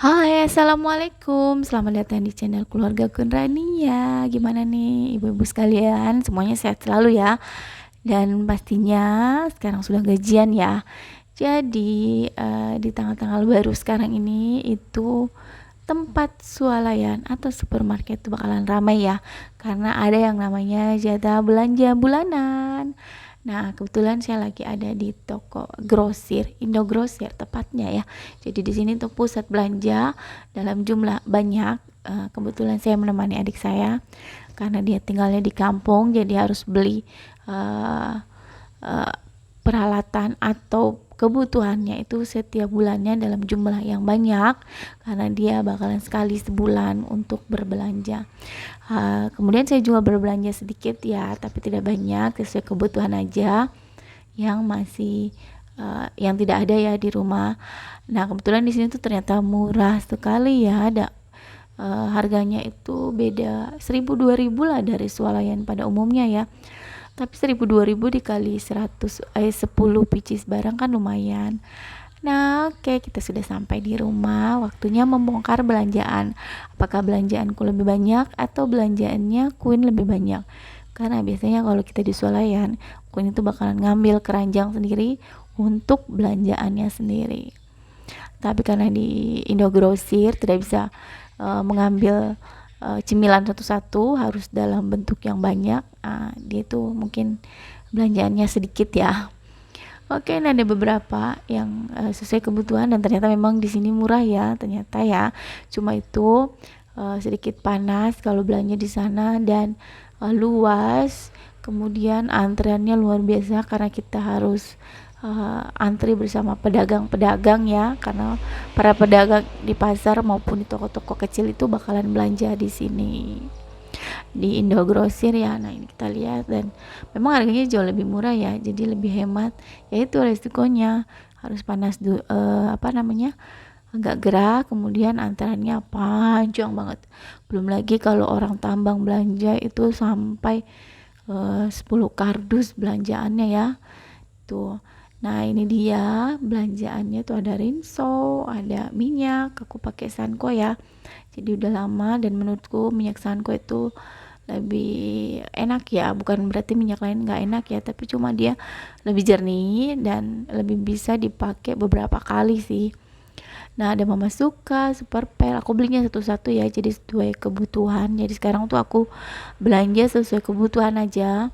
Hai, assalamualaikum. Selamat datang di channel Keluarga Kunrania. Gimana nih, ibu-ibu sekalian? Semuanya sehat selalu ya. Dan pastinya sekarang sudah gajian ya. Jadi di tanggal-tanggal baru sekarang ini itu tempat swalayan atau supermarket itu bakalan ramai ya, karena ada yang namanya jatah belanja bulanan. Nah, kebetulan saya lagi ada di toko grosir, Indogrosir tepatnya ya. Jadi di sini tuh pusat belanja dalam jumlah banyak. Kebetulan saya menemani adik saya karena dia tinggalnya di kampung, jadi harus beli uh, uh, peralatan atau kebutuhannya itu setiap bulannya dalam jumlah yang banyak, karena dia bakalan sekali sebulan untuk berbelanja. Kemudian saya juga berbelanja sedikit ya, tapi tidak banyak, sesuai kebutuhan aja yang masih yang tidak ada ya di rumah. Nah, kebetulan di sini tuh ternyata murah sekali ya, ada harganya itu beda 1000-2000 lah dari swalayan pada umumnya ya. Tapi 1000-2000 dikali 10 pieces barang kan lumayan. Nah, oke, kita sudah sampai di rumah. Waktunya membongkar belanjaan. Apakah belanjaanku lebih banyak atau belanjaannya Queen lebih banyak? Karena biasanya kalau kita di swalayan, Queen itu bakalan ngambil keranjang sendiri untuk belanjaannya sendiri. Tapi karena di Indogrosir tidak bisa mengambil cemilan satu-satu, harus dalam bentuk yang banyak. Dia tuh mungkin belanjaannya sedikit ya. Oke, nah ada beberapa yang sesuai kebutuhan, dan ternyata memang di sini murah ya, ternyata ya. Cuma itu sedikit panas kalau belanja di sana, dan luas. Kemudian antreannya luar biasa karena kita harus antri bersama pedagang-pedagang ya, karena para pedagang di pasar maupun di toko-toko kecil itu bakalan belanja di sini di Indogrosir ya. Nah, ini kita lihat, dan memang harganya jauh lebih murah ya, jadi lebih hemat. Yaitu resikonya harus agak gerah, kemudian antarannya panjang banget. Belum lagi kalau orang tambang belanja itu sampai 10 kardus belanjaannya ya tuh. Nah, ini dia belanjaannya tuh, ada rinso, ada minyak, aku pakai Sanko ya. Jadi udah lama, dan menurutku minyak Sanko itu lebih enak ya, bukan berarti minyak lain nggak enak ya, tapi cuma dia lebih jernih dan lebih bisa dipakai beberapa kali sih. Nah, ada Mama Suka, Super Pel, aku belinya satu-satu ya, jadi sesuai kebutuhan. Jadi sekarang tuh aku belanja sesuai kebutuhan aja.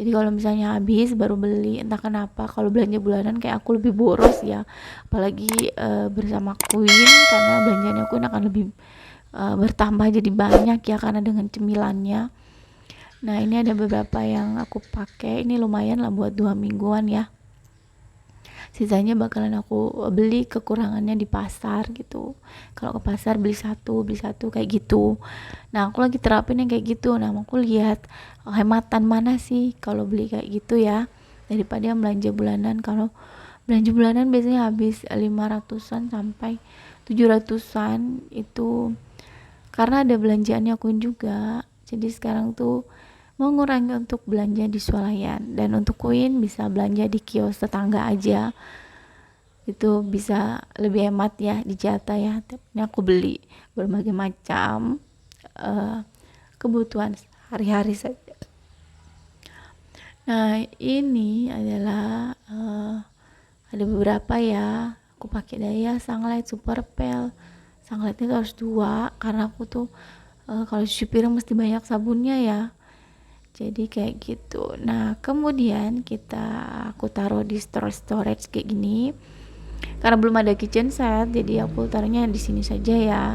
Jadi kalau misalnya habis baru beli, entah kenapa kalau belanja bulanan kayak aku lebih boros ya, apalagi bersama Queen, karena belanjanya Queen akan lebih bertambah jadi banyak ya, karena dengan cemilannya. Nah, ini ada beberapa yang aku pakai, ini lumayan lah buat 2 mingguan ya. Sisanya bakalan aku beli kekurangannya di pasar gitu. Kalau ke pasar beli satu kayak gitu. Nah, aku lagi terapin yang kayak gitu. Nah, aku lihat hematan mana sih kalau beli kayak gitu ya, daripada yang belanja bulanan. Kalau belanja bulanan biasanya habis 500-an sampai 700-an itu, karena ada belanjaannya Queen juga. Jadi sekarang tuh mengurangi untuk belanja di swalayan, dan untuk Queen bisa belanja di kios tetangga aja, itu bisa lebih hemat ya di jatah ya. Ini aku beli berbagai macam kebutuhan hari-hari saja. Nah, ini adalah ada beberapa ya, aku pakai Daya, Sunlight, Super Pel. Sunlightnya tuh harus 2 karena aku tuh kalau cuci piring mesti banyak sabunnya ya, jadi kayak gitu. Nah, kemudian aku taruh di storage kayak gini, karena belum ada kitchen set, jadi aku taruhnya di sini saja ya,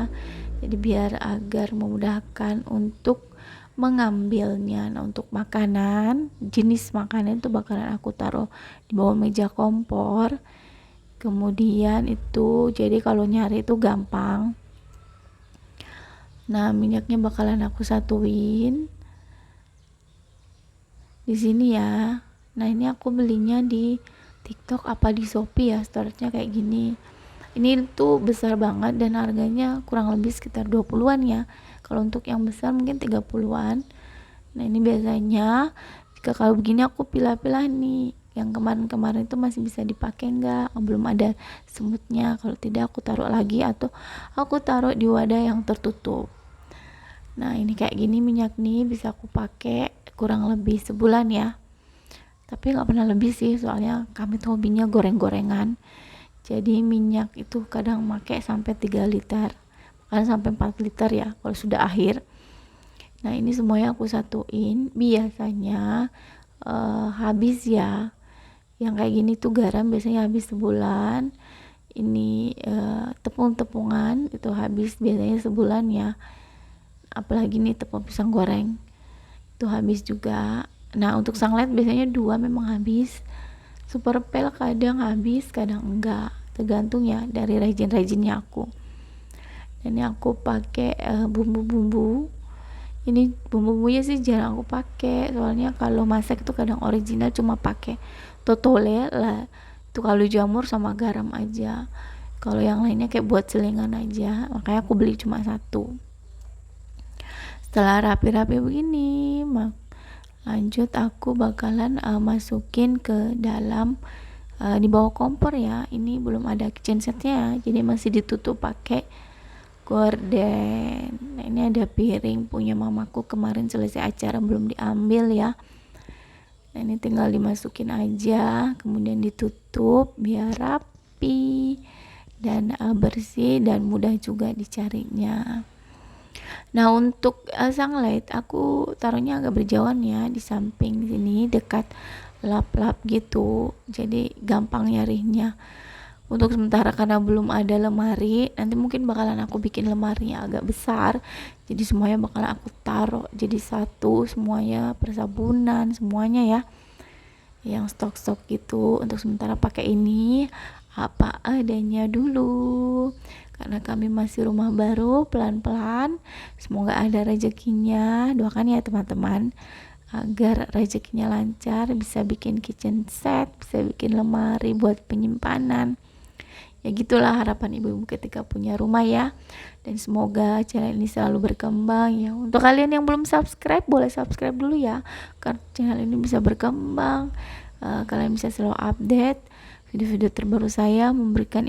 jadi biar agar memudahkan untuk mengambilnya. Nah, untuk makanan, jenis makanan itu bakalan aku taruh di bawah meja kompor. Kemudian itu jadi kalau nyari itu gampang. Nah, minyaknya bakalan aku satuin di sini ya. Nah, ini aku belinya di TikTok apa di Shopee ya, storage-nya kayak gini. Ini tuh besar banget dan harganya kurang lebih sekitar 20-an ya. Kalau untuk yang besar mungkin 30-an. Nah, ini biasanya jika kalau begini aku pilah-pilah nih. yang kemarin-kemarin itu masih bisa dipakai enggak, belum ada semutnya. Kalau tidak aku taruh lagi atau aku taruh di wadah yang tertutup. Nah ini kayak gini minyak nih bisa aku pakai kurang lebih sebulan ya, tapi nggak pernah lebih sih, soalnya kami tuh hobinya goreng-gorengan. Jadi minyak itu kadang pakai sampai 3 liter, bahkan sampai 4 liter ya kalau sudah akhir. Nah ini semuanya aku satuin. Biasanya habis ya, yang kayak gini tuh garam biasanya habis sebulan. Ini tepung-tepungan itu habis biasanya sebulan ya, apalagi nih tepung pisang goreng itu habis juga. Nah untuk sanglet biasanya 2 memang habis. Super pel kadang habis kadang enggak, tergantung ya dari rajin-rajinnya aku. Dan ini aku pakai bumbu-bumbu. Ini bumbu-bumbunya sih jarang aku pakai, soalnya kalau masak itu kadang original cuma pakai totole lah, itu kalau jamur sama garam aja. Kalau yang lainnya kayak buat selingan aja, makanya aku beli cuma satu. Setelah rapi-rapi begini, lanjut aku bakalan masukin ke dalam di bawah kompor ya. Ini belum ada kitchen setnya, jadi masih ditutup pakai gorden. Nah ini ada piring punya mamaku kemarin selesai acara belum diambil ya. Nah ini tinggal dimasukin aja, kemudian ditutup biar rapi dan bersih dan mudah juga dicarinya. Nah untuk sunlight aku taruhnya agak berjauhan ya, di samping sini dekat lap-lap gitu, jadi gampang nyarinya. Untuk sementara karena belum ada lemari, nanti mungkin bakalan aku bikin lemarinya agak besar, jadi semuanya bakalan aku taruh jadi satu, semuanya persabunan semuanya ya, yang stok-stok gitu. Untuk sementara pakai ini apa adanya dulu, karena kami masih rumah baru, pelan-pelan semoga ada rezekinya. Doakan ya teman-teman agar rezekinya lancar, bisa bikin kitchen set, bisa bikin lemari buat penyimpanan. Ya gitulah harapan ibu-ibu ketika punya rumah ya. Dan semoga channel ini selalu berkembang ya. Untuk kalian yang belum subscribe, boleh subscribe dulu ya, karena channel ini bisa berkembang. Kalian bisa selalu update video-video terbaru saya, memberikan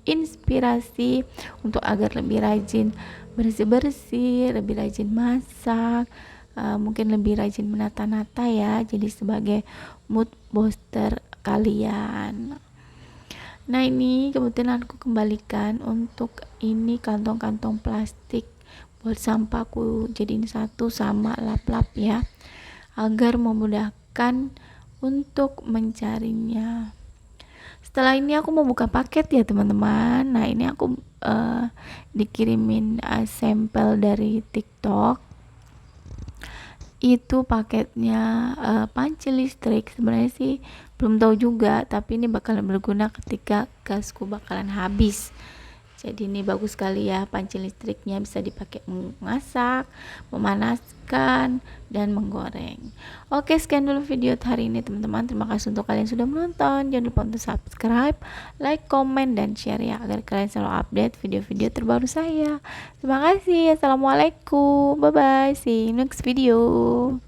inspirasi untuk agar lebih rajin bersih-bersih, lebih rajin masak, mungkin lebih rajin menata-nata ya, jadi sebagai mood booster kalian. Nah ini kebetulan aku kembalikan untuk ini kantong-kantong plastik buat sampah, aku jadiin satu sama lap-lap ya, agar memudahkan untuk mencarinya. Setelah ini aku mau buka paket ya teman-teman. Nah ini aku dikirimin sampel dari TikTok. Itu paketnya panci listrik. Sebenarnya sih belum tahu juga, tapi ini bakalan berguna ketika gasku bakalan habis. Jadi ini bagus sekali ya, panci listriknya bisa dipakai memasak, memanaskan, dan menggoreng. Oke, sekian dulu video hari ini teman-teman. Terima kasih untuk kalian sudah menonton. Jangan lupa untuk subscribe, like, komen, dan share ya, agar kalian selalu update video-video terbaru saya. Terima kasih. Assalamualaikum. Bye bye. See you next video.